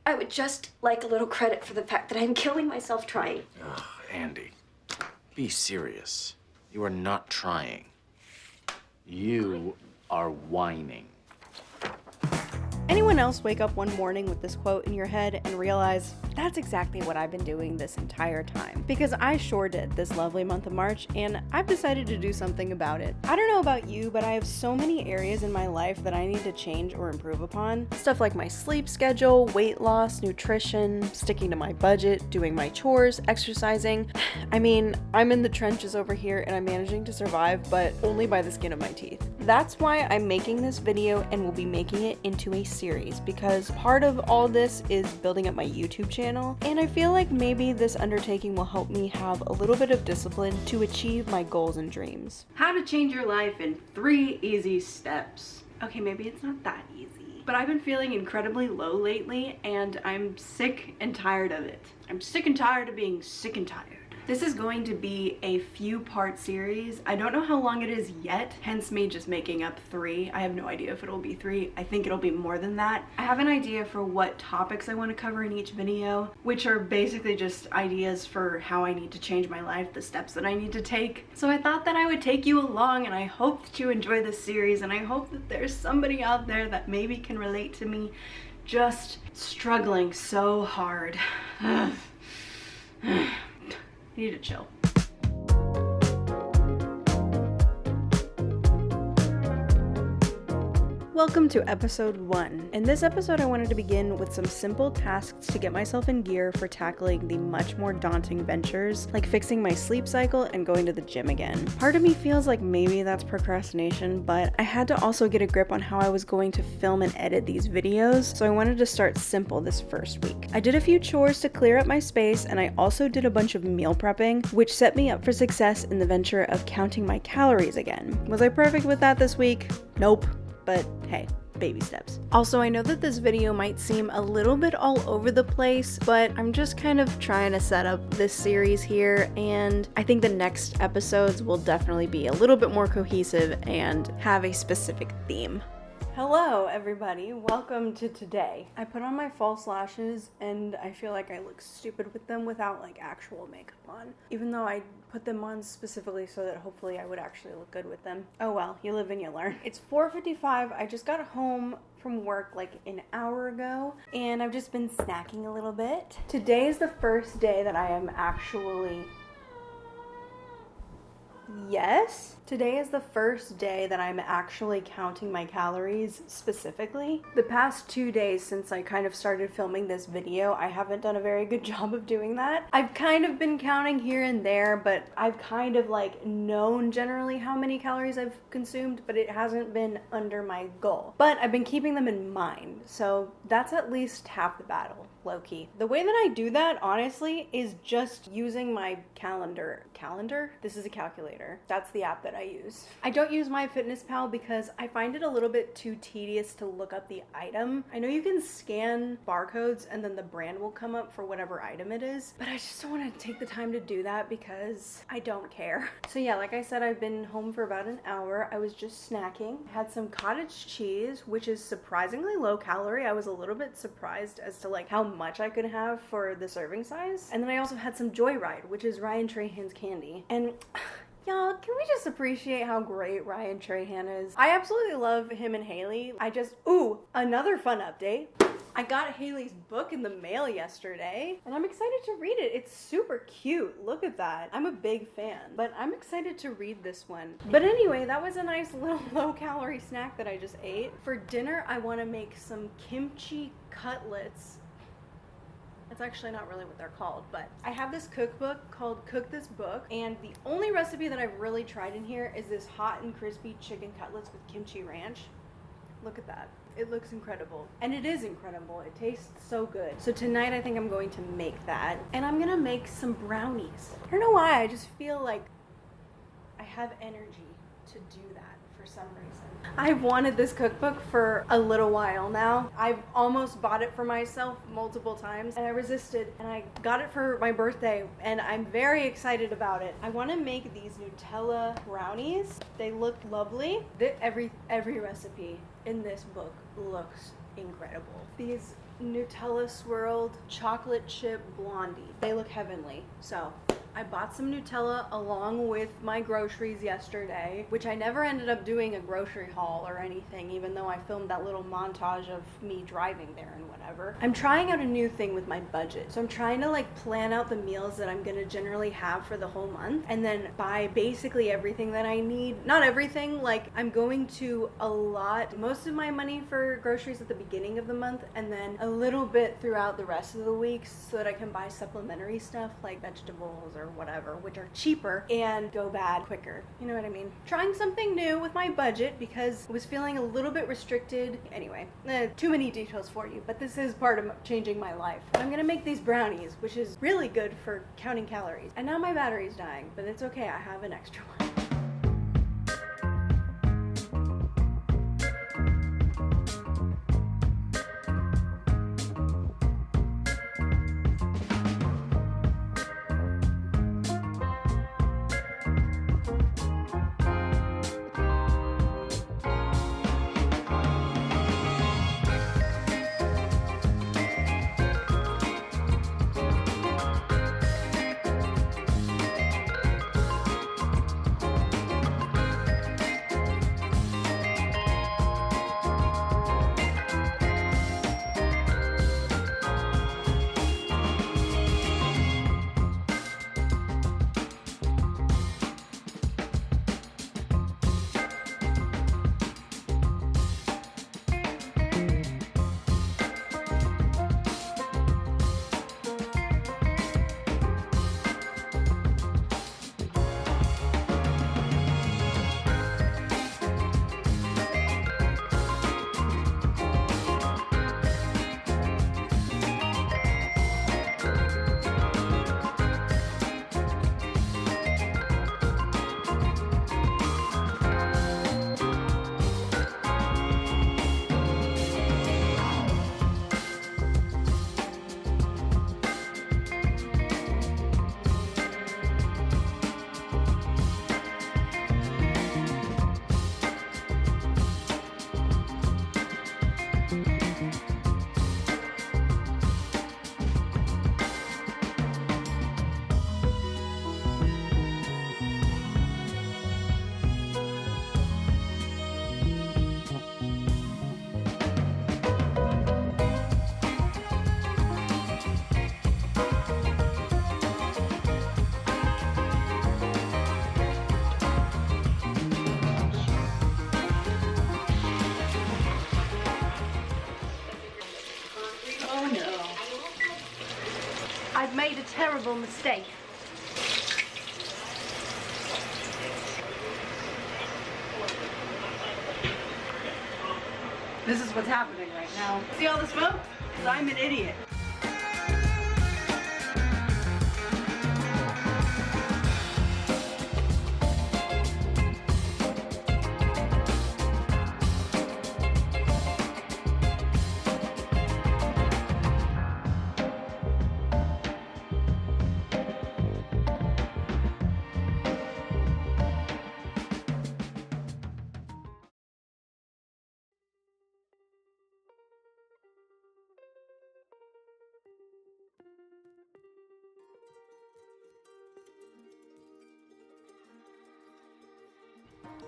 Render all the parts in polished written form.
I would just like a little credit for the fact that I'm killing myself trying. Ugh, Andy, be serious. You are not trying. You are whining. Anyone else wake up one morning with this quote in your head and realize that's exactly what I've been doing this entire time? Because I sure did this lovely month of March, and I've decided to do something about it. I don't know about you, but I have so many areas in my life that I need to change or improve upon. Stuff like my sleep schedule, weight loss, nutrition, sticking to my budget, doing my chores, exercising. I mean, I'm in the trenches over here and I'm managing to survive, but only by the skin of my teeth. That's why I'm making this video and will be making it into a series, because part of all this is building up my YouTube channel, and I feel like maybe this undertaking will help me have a little bit of discipline to achieve my goals and dreams. How to change your life in 3 easy steps. Okay, maybe it's not that easy, but I've been feeling incredibly low lately and I'm sick and tired of it. I'm sick and tired of being sick and tired. This is going to be a few-part series. I don't know how long it is yet, hence me just making up 3. I have no idea if it'll be 3. I think it'll be more than that. I have an idea for what topics I want to cover in each video, which are basically just ideas for how I need to change my life, the steps that I need to take. So I thought that I would take you along, and I hope that you enjoy this series, and I hope that there's somebody out there that maybe can relate to me just struggling so hard. I need to chill. Welcome to episode 1. In this episode, I wanted to begin with some simple tasks to get myself in gear for tackling the much more daunting ventures, like fixing my sleep cycle and going to the gym again. Part of me feels like maybe that's procrastination, but I had to also get a grip on how I was going to film and edit these videos, so I wanted to start simple this first week. I did a few chores to clear up my space, and I also did a bunch of meal prepping, which set me up for success in the venture of counting my calories again. Was I perfect with that this week? Nope. But hey, baby steps. Also, I know that this video might seem a little bit all over the place, but I'm just kind of trying to set up this series here, and I think the next episodes will definitely be a little bit more cohesive and have a specific theme. Hello everybody, welcome to today. I put on my false lashes and I feel like I look stupid with them without like actual makeup on, even though I put them on specifically so that hopefully I would actually look good with them. Oh well, you live and you learn. It's 4:55, I just got home from work like an hour ago and I've just been snacking a little bit. Today is the first day that I am actually... Yes? Today is the first day that I'm actually counting my calories specifically. The past 2 days since I kind of started filming this video, I haven't done a very good job of doing that. I've kind of been counting here and there, but I've kind of like known generally how many calories I've consumed, but it hasn't been under my goal. But I've been keeping them in mind, so that's at least half the battle, low-key. The way that I do that, honestly, is just using my calendar. Calendar? This is a calculator. That's the app that I use. I don't use MyFitnessPal because I find it a little bit too tedious to look up the item. I know you can scan barcodes and then the brand will come up for whatever item it is, but I just don't want to take the time to do that because I don't care. So yeah, like I said, I've been home for about an hour. I was just snacking. Had some cottage cheese, which is surprisingly low calorie. I was a little bit surprised as to like how much I could have for the serving size. And then I also had some Joyride, which is Ryan Trahan's candy. And y'all, can we just appreciate how great Ryan Trahan is? I absolutely love him and Haley. Ooh, another fun update. I got Haley's book in the mail yesterday, and I'm excited to read it. It's super cute. Look at that. I'm a big fan, but I'm excited to read this one. But anyway, that was a nice little low-calorie snack that I just ate. For dinner, I want to make some kimchi cutlets. That's actually not really what they're called, but I have this cookbook called Cook This Book, and the only recipe that I've really tried in here is this hot and crispy chicken cutlets with kimchi ranch. Look at that. It looks incredible. And it is incredible. It tastes so good. So tonight I think I'm going to make that, and I'm gonna make some brownies. I don't know why, I just feel like I have energy to do that for some reason. I've wanted this cookbook for a little while now. I've almost bought it for myself multiple times and I resisted, and I got it for my birthday and I'm very excited about it. I want to make these Nutella brownies. They look lovely. Every recipe in this book looks incredible. These Nutella swirled chocolate chip blondie. They look heavenly. So I bought some Nutella along with my groceries yesterday, which I never ended up doing a grocery haul or anything, even though I filmed that little montage of me driving there and whatever. I'm trying out a new thing with my budget. So I'm trying to like plan out the meals that I'm gonna generally have for the whole month and then buy basically everything that I need. Not everything, like I'm going to allot most of my money for groceries at the beginning of the month and then a little bit throughout the rest of the weeks so that I can buy supplementary stuff like vegetables or whatever, which are cheaper and go bad quicker. You know what I mean? Trying something new with my budget because I was feeling a little bit restricted. Anyway, too many details for you, but this is part of changing my life. I'm gonna make these brownies, which is really good for counting calories. And now my battery's dying, but it's okay, I have an extra one. I've made a terrible mistake. This is what's happening right now. See all the smoke? 'Cause I'm an idiot.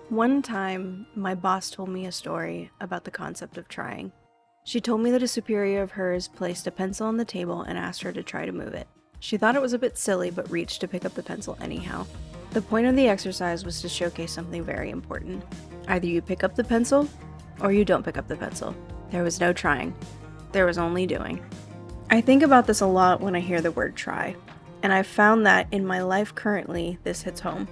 One time, my boss told me a story about the concept of trying. She told me that a superior of hers placed a pencil on the table and asked her to try to move it. She thought it was a bit silly, but reached to pick up the pencil anyhow. The point of the exercise was to showcase something very important. Either you pick up the pencil, or you don't pick up the pencil. There was no trying. There was only doing. I think about this a lot when I hear the word try, and I've found that in my life currently, this hits home.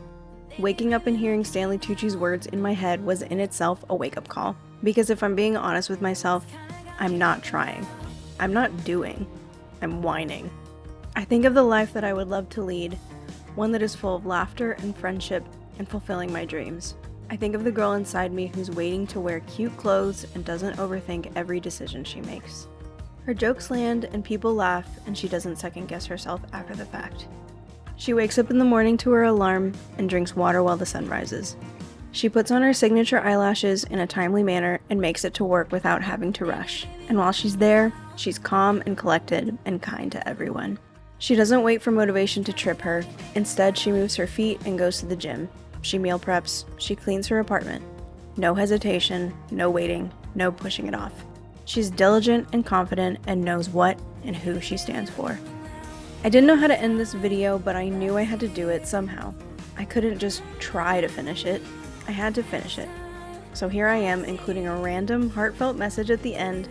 Waking up and hearing Stanley Tucci's words in my head was in itself a wake-up call. Because if I'm being honest with myself, I'm not trying. I'm not doing. I'm whining. I think of the life that I would love to lead, one that is full of laughter and friendship and fulfilling my dreams. I think of the girl inside me who's waiting to wear cute clothes and doesn't overthink every decision she makes. Her jokes land and people laugh, and she doesn't second-guess herself after the fact. She wakes up in the morning to her alarm and drinks water while the sun rises. She puts on her signature eyelashes in a timely manner and makes it to work without having to rush. And while she's there, She's calm and collected and kind to everyone. She doesn't wait for motivation to trip her. Instead, she moves her feet and goes to the gym. She meal preps. She cleans her apartment. No hesitation, no waiting, no pushing it off. She's diligent and confident and knows what and who she stands for. I didn't know how to end this video, but I knew I had to do it somehow. I couldn't just try to finish it. I had to finish it. So here I am, including a random, heartfelt message at the end,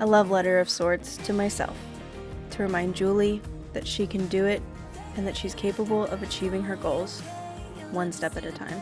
a love letter of sorts to myself, to remind Julie that she can do it and that she's capable of achieving her goals, one step at a time.